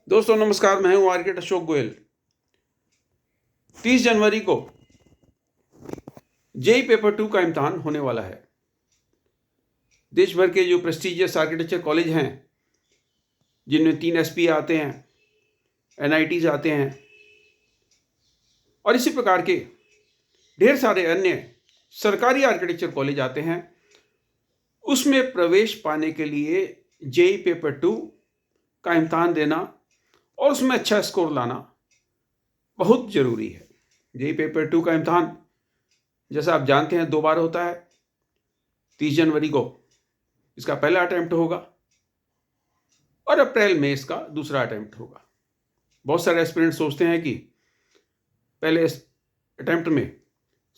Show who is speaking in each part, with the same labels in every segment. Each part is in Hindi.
Speaker 1: दोस्तों नमस्कार, मैं हूं आर्किटेक्ट अशोक गोयल। 30 जनवरी को जेई पेपर 2 का इम्तहान होने वाला है। देश भर के जो प्रेस्टिजियस आर्किटेक्चर कॉलेज हैं, जिनमें 3 एसपी आते हैं, एनआईटीज आते हैं और इसी प्रकार के ढेर सारे अन्य सरकारी आर्किटेक्चर कॉलेज आते हैं, उसमें प्रवेश पाने के लिए जेई पेपर 2 का इम्तहान देना और उसमें अच्छा स्कोर लाना बहुत ज़रूरी है। जेई पेपर 2 का इम्तहान जैसा आप जानते हैं 2 बार होता है। 30 जनवरी को इसका पहला अटेम्प्ट होगा और अप्रैल में इसका दूसरा अटेम्प्ट होगा। बहुत सारे एस्पिरेंट सोचते हैं कि पहले अटेम्प्ट में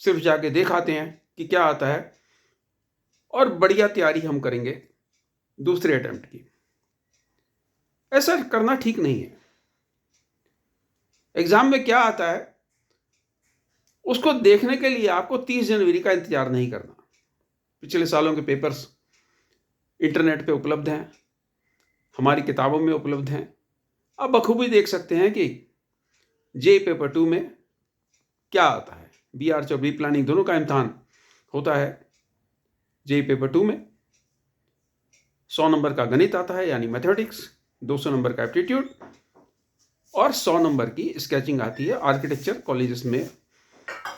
Speaker 1: सिर्फ जाके देख आते हैं कि क्या आता है और बढ़िया तैयारी हम करेंगे दूसरे अटेम्प्ट की। ऐसा करना ठीक नहीं है। एग्जाम में क्या आता है उसको देखने के लिए आपको 30 जनवरी का इंतजार नहीं करना। पिछले सालों के पेपर्स इंटरनेट पे उपलब्ध हैं, हमारी किताबों में उपलब्ध हैं। आप बखूबी देख सकते हैं कि जेई पेपर 2 में क्या आता है। बी आर्च और बी प्लानिंग दोनों का इम्तहान होता है। जेई पेपर 2 में 100 नंबर का गणित आता है यानी मैथमेटिक्स, 200 नंबर का एप्टीट्यूड और 100 नंबर की स्केचिंग आती है आर्किटेक्चर कॉलेजेस में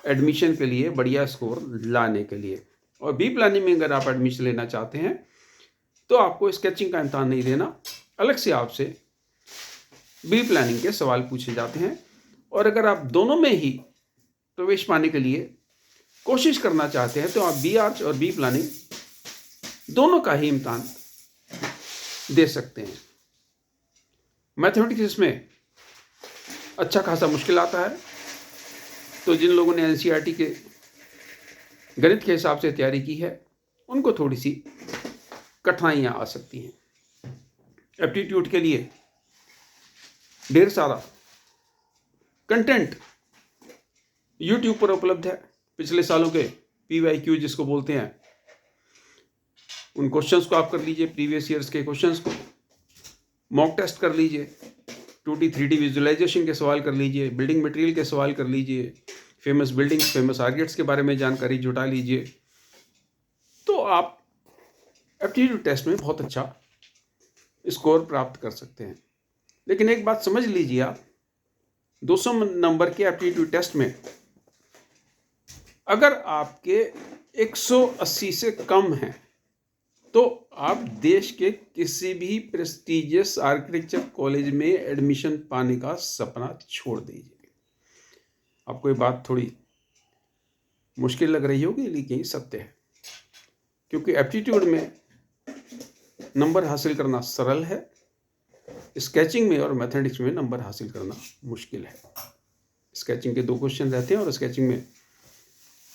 Speaker 1: एडमिशन के लिए, बढ़िया स्कोर लाने के लिए। और बी प्लानिंग में अगर आप एडमिशन लेना चाहते हैं तो आपको स्केचिंग का इम्तहान नहीं देना, अलग से आपसे बी प्लानिंग के सवाल पूछे जाते हैं। और अगर आप दोनों में ही प्रवेश पाने के लिए कोशिश करना चाहते हैं तो आप बी आर्च और बी प्लानिंग दोनों का ही इम्तहान दे सकते हैं। मैथमेटिक्स में अच्छा खासा मुश्किल आता है, तो जिन लोगों ने एनसीईआरटी के गणित के हिसाब से तैयारी की है उनको थोड़ी सी कठिनाइयाँ आ सकती हैं। एप्टीट्यूड के लिए ढेर सारा कंटेंट यूट्यूब पर उपलब्ध है। पिछले सालों के PYQ जिसको बोलते हैं, उन क्वेश्चंस को आप कर लीजिए, प्रीवियस ईयर्स के क्वेश्चंस को मॉक टेस्ट कर लीजिए, 2D 3D विजुअलाइजेशन के सवाल कर लीजिए, बिल्डिंग मटेरियल के सवाल कर लीजिए, फेमस बिल्डिंग्स, फेमस आर्किटेक्ट्स के बारे में जानकारी जुटा लीजिए, तो आप एप्टीट्यूड टेस्ट में बहुत अच्छा स्कोर प्राप्त कर सकते हैं। लेकिन एक बात समझ लीजिए, आप 200 नंबर के एप्टीट्यूड टेस्ट में अगर आपके 180 से कम हैं तो आप देश के किसी भी प्रेस्टिजियस आर्किटेक्चर कॉलेज में एडमिशन पाने का सपना छोड़ दीजिए। आपको ये बात थोड़ी मुश्किल लग रही होगी, लेकिन ये सत्य है, क्योंकि एप्टीट्यूड में नंबर हासिल करना सरल है, स्केचिंग में और मैथमेटिक्स में नंबर हासिल करना मुश्किल है। स्केचिंग के 2 क्वेश्चन रहते हैं और स्केचिंग में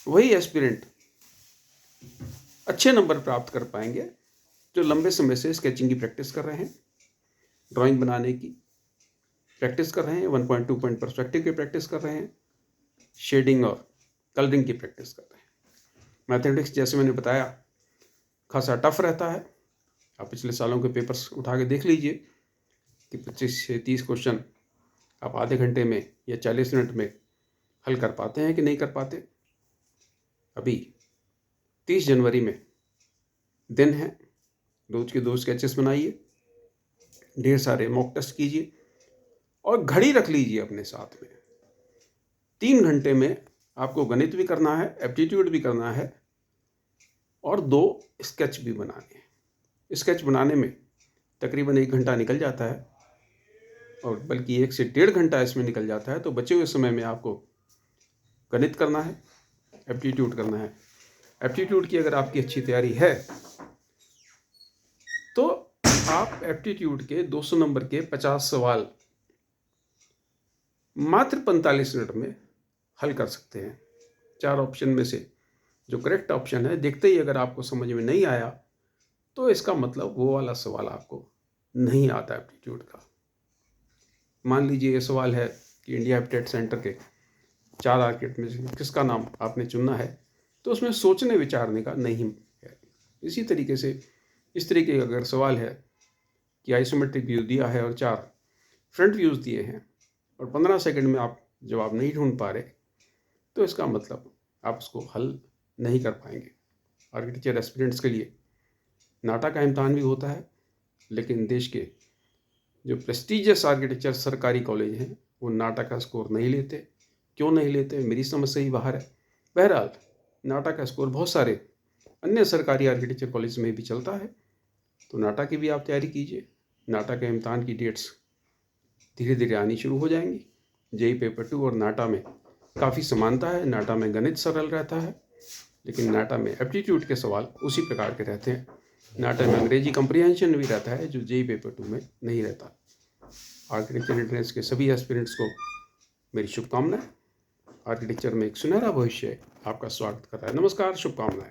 Speaker 1: वही एस्पिरेंट अच्छे नंबर प्राप्त कर पाएंगे जो लंबे समय से स्केचिंग की प्रैक्टिस कर रहे हैं, ड्राइंग बनाने की प्रैक्टिस कर रहे हैं, 1.2 पॉइंट पर्सपेक्टिव की प्रैक्टिस कर रहे हैं, शेडिंग और कलरिंग की प्रैक्टिस कर रहे हैं। मैथमेटिक्स जैसे मैंने बताया खासा टफ रहता है। आप पिछले सालों के पेपर्स उठा के देख लीजिए कि 25 से 30 क्वेश्चन आप आधे घंटे में या 40 मिनट में हल कर पाते हैं कि नहीं कर पाते। अभी 30 जनवरी में दिन है, रोज के 2 स्केचेस बनाइए, ढेर सारे मॉक टेस्ट कीजिए और घड़ी रख लीजिए अपने साथ में। 3 घंटे में आपको गणित भी करना है, एप्टीट्यूड भी करना है और 2 स्केच भी बनाने हैं। स्केच बनाने में तकरीबन 1 घंटा निकल जाता है और बल्कि 1 से 1.5 घंटा इसमें निकल जाता है। तो बचे हुए समय में आपको गणित करना है, एप्टीट्यूड करना है। एप्टीट्यूड की अगर आपकी अच्छी तैयारी है तो आप एप्टीट्यूड के 200 नंबर के 50 सवाल मात्र 45 मिनट में हल कर सकते हैं। 4 ऑप्शन में से जो करेक्ट ऑप्शन है, देखते ही अगर आपको समझ में नहीं आया तो इसका मतलब वो वाला सवाल आपको नहीं आता एप्टीट्यूड का। मान लीजिए ये सवाल है कि इंडिया हैबिटेट सेंटर के 4 आर्किटेक्ट में से किसका नाम आपने चुनना है, तो उसमें सोचने विचारने का नहीं है। इसी तरीके से इस तरीके का अगर सवाल है कि आइसोमेट्रिक व्यू दिया है और 4 फ्रंट व्यूज़ दिए हैं और 15 सेकंड में आप जवाब नहीं ढूंढ पा रहे, तो इसका मतलब आप उसको हल नहीं कर पाएंगे। आर्किटेक्चर एस्पिरेंट्स के लिए नाटा का इम्तहान भी होता है, लेकिन देश के जो प्रेस्टीजियस आर्किटेक्चर सरकारी कॉलेज हैं वो नाटा का स्कोर नहीं लेते। क्यों नहीं लेते, मेरी समझ से ही बाहर है। बहरहाल नाटा का स्कोर बहुत सारे अन्य सरकारी आर्किटेक्चर कॉलेज में भी चलता है, तो नाटा की भी आप तैयारी कीजिए। नाटा के इम्तहान की डेट्स धीरे धीरे आनी शुरू हो जाएंगी। जेई पेपर 2 और नाटा में काफ़ी समानता है। नाटा में गणित सरल रहता है, लेकिन नाटा में एप्टीट्यूड के सवाल उसी प्रकार के रहते हैं। नाटा में अंग्रेजी कंप्रीहेंशन भी रहता है, जो जेई पेपर 2 में नहीं रहता। आर्किटेक्चर एंट्रेंस के सभी एस्पिरेंट्स को मेरी शुभकामनाएं। आर्किटेक्चर में एक सुनहरा भविष्य आपका स्वागत कर रहा है। नमस्कार, शुभकामनाएं।